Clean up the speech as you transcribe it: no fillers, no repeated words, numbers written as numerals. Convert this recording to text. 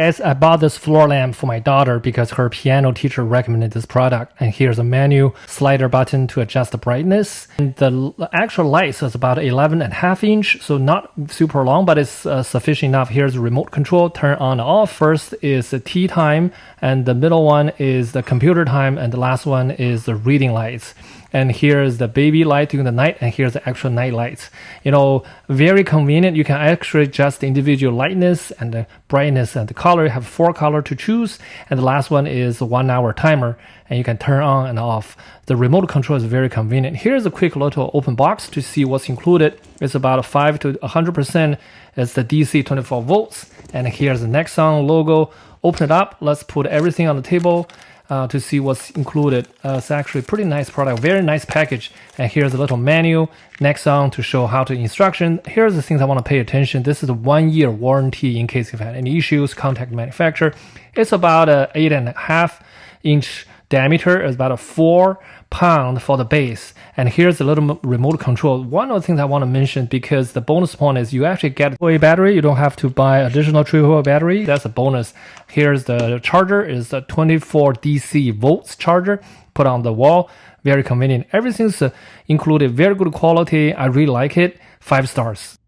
Yes, I bought this floor lamp for my daughter because her piano teacher recommended this product. And here's a menu slider button to adjust the brightness. And the actual light is about 11.5 inch, so not super long, but it's sufficient enough. Here's the remote control, turn on and off. First is the tea time, and the middle one is the computer time, and the last one is the reading lights. And here's the baby light during the night, and here's the actual night lights. You know, very convenient. You can actually adjust the individual lightness and the brightness and the color. You have 4 colors to choose, and the last one is a 1-hour timer, and you can turn on and off. The remote control is very convenient. Here's a quick little open box to see what's included. It's about 5 to 100%. It's the DC 24 volts, and here's the NXONE logo. Open it up. Let's put everything on the table. To see what's included. It's actually a pretty nice product, very nice package. And here's a little menu, NXONE, to show how to instruction. Here's the things I want to pay attention. This is a 1-year warranty in case you've had any issues. Contact the manufacturer. It's about a 8.5 inch diameter. It's about a 4 pound for the base. And here's the little remote control. One of the things I want to mention, because the bonus point is you actually get a battery. You don't have to buy additional 3-volt battery. That's a bonus. Here's the charger. Is the 24 DC volts charger put on the wall. Very convenient. Everything's included. Very good quality. I really like it. 5 stars.